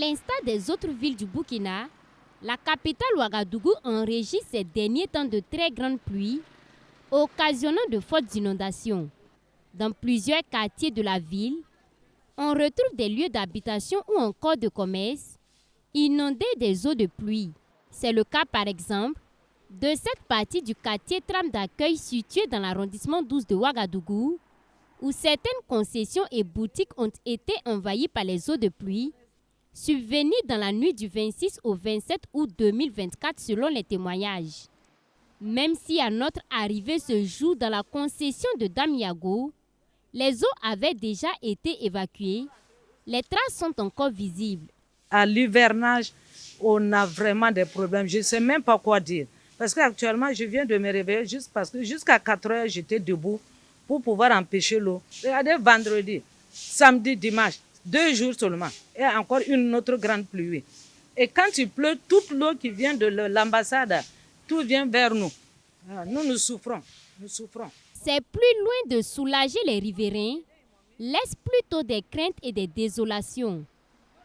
l'instar des autres villes du Burkina, la capitale Ouagadougou enregistre ces derniers temps de très grandes pluies, occasionnant de fortes inondations. Dans plusieurs quartiers de la ville, on retrouve des lieux d'habitation ou encore de commerce inondés des eaux de pluie. C'est le cas par exemple de cette partie du quartier Tram d'accueil situé dans l'arrondissement 12 de Ouagadougou, où certaines concessions et boutiques ont été envahies par les eaux de pluie, subvenues dans la nuit du 26 au 27 août 2024 selon les témoignages. Même si à notre arrivée ce jour dans la concession de Damiago, les eaux avaient déjà été évacuées, les traces sont encore visibles. À l'hivernage, on a vraiment des problèmes. Je ne sais même pas quoi dire. Parce qu'actuellement, je viens de me réveiller juste parce que jusqu'à 4 heures, j'étais debout pour pouvoir empêcher l'eau. Regardez, vendredi, samedi, dimanche, 2 jours seulement. Et encore une autre grande pluie. Et quand il pleut, toute l'eau qui vient de l'ambassade, tout vient vers nous. Nous souffrons. Nous souffrons. C'est plus loin de soulager les riverains, laisse plutôt des craintes et des désolations.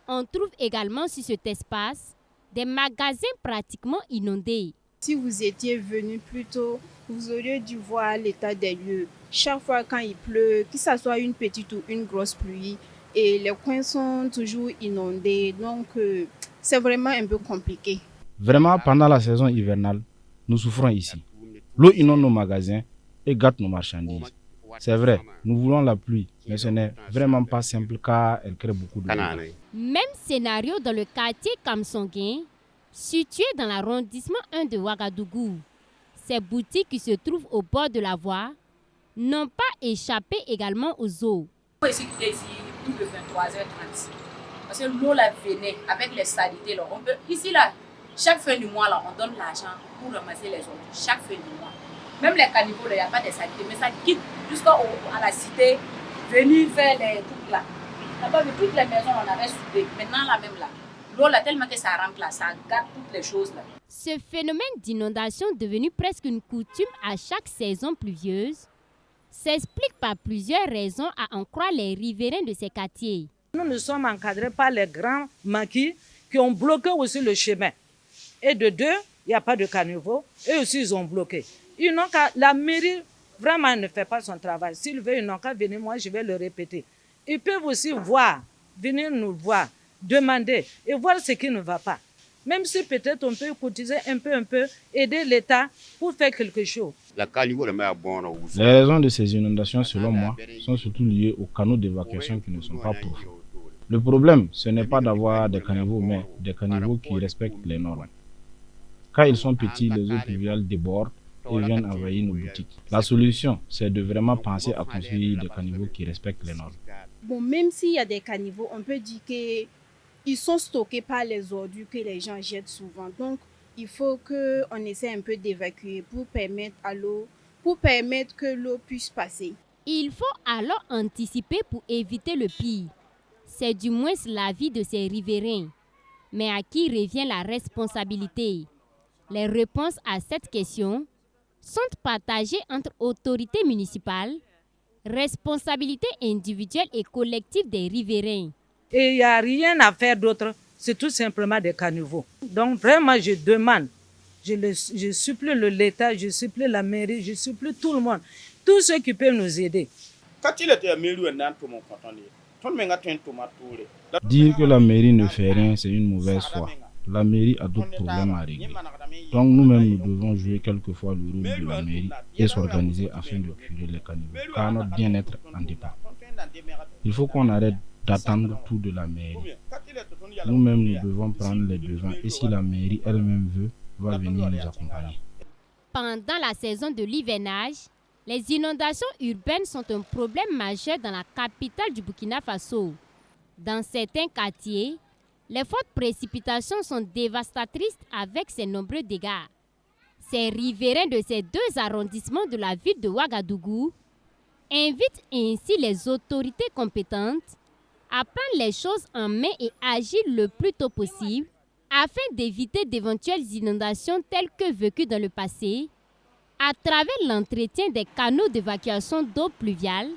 On trouve également sur cet espace des magasins pratiquement inondés. Si vous étiez venu plus tôt, vous auriez dû voir l'état des lieux. Chaque fois quand il pleut, que ce soit une petite ou une grosse pluie, et les coins sont toujours inondés. Donc, c'est vraiment un peu compliqué. Vraiment, pendant la saison hivernale, nous souffrons ici. L'eau inonde nos magasins et gâte nos marchandises. C'est vrai, nous voulons la pluie, mais ce n'est vraiment pas simple car elle crée beaucoup de dégâts. Même scénario dans le quartier Kamsonguin, situé dans l'arrondissement 1 de Ouagadougou. Ces boutiques qui se trouvent au bord de la voie n'ont pas échappé également aux eaux. Il faut essayer plus de 23h30. Parce que l'eau là venait avec les saletés. Là. Ici, là, chaque fin du mois, là, on donne l'argent pour ramasser les eaux. Chaque fin du mois. Même les caniveaux, il n'y a pas de saleté. Mais ça quitte jusqu'à la cité, venir faire les trucs là. Là-bas, toutes les maisons, on avait soudé. Maintenant, là même là. L'eau là, tellement que ça rentre là, ça gâte toutes les choses là. Ce phénomène d'inondation devenu presque une coutume à chaque saison pluvieuse s'explique par plusieurs raisons à en croire les riverains de ces quartiers. Nous sommes encadrés par les grands maquis qui ont bloqué aussi le chemin. Et de deux, il n'y a pas de caniveau. Eux aussi, ils ont bloqué. La mairie, vraiment, ne fait pas son travail. S'ils veulent, ils n'ont qu'à venir, moi, je vais le répéter. Ils peuvent aussi voir, venir nous voir, demander et voir ce qui ne va pas. Même si peut-être on peut cotiser un peu, aider l'État pour faire quelque chose. Les raisons de ces inondations, selon moi, sont surtout liées aux canaux d'évacuation qui ne sont pas profonds. Le problème, ce n'est pas d'avoir des caniveaux, mais des caniveaux qui respectent les normes. Quand ils sont petits, les eaux pluviales débordent et viennent envahir nos boutiques. La solution, c'est de vraiment penser à construire des caniveaux qui respectent les normes. Bon, même s'il y a des caniveaux, on peut dire qu'ils sont stockés par les ordures que les gens jettent souvent. Donc, il faut qu'on essaie un peu d'évacuer pour permettre que l'eau puisse passer. Il faut alors anticiper pour éviter le pire. C'est du moins l'avis de ces riverains. Mais à qui revient la responsabilité? Les réponses à cette question sont partagées entre autorités municipales, responsabilités individuelles et collectives des riverains. Et il n'y a rien à faire d'autre, c'est tout simplement des caniveaux. Donc vraiment, je demande, je supplie l'État, je supplie la mairie, je supplie tout le monde, tous ceux qui peuvent nous aider. Dire que la mairie ne fait rien, c'est une mauvaise foi. La mairie a d'autres problèmes à régler. Donc nous-mêmes, nous devons jouer quelquefois le rôle de la mairie et s'organiser afin de curer les caniveaux, car notre bien-être en dépend. Il faut qu'on arrête d'attendre tout de la mairie. Nous-mêmes, nous devons prendre les devants et si la mairie elle-même veut, va venir nous accompagner. Pendant la saison de l'hivernage, les inondations urbaines sont un problème majeur dans la capitale du Burkina Faso. Dans certains quartiers, les fortes précipitations sont dévastatrices avec ses nombreux dégâts. Ces riverains de ces deux arrondissements de la ville de Ouagadougou invitent ainsi les autorités compétentes à prendre les choses en main et agir le plus tôt possible afin d'éviter d'éventuelles inondations telles que vécues dans le passé à travers l'entretien des canaux d'évacuation d'eau pluviale,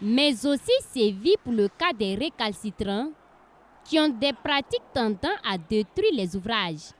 mais aussi sévir pour le cas des récalcitrants qui ont des pratiques tendant à détruire les ouvrages.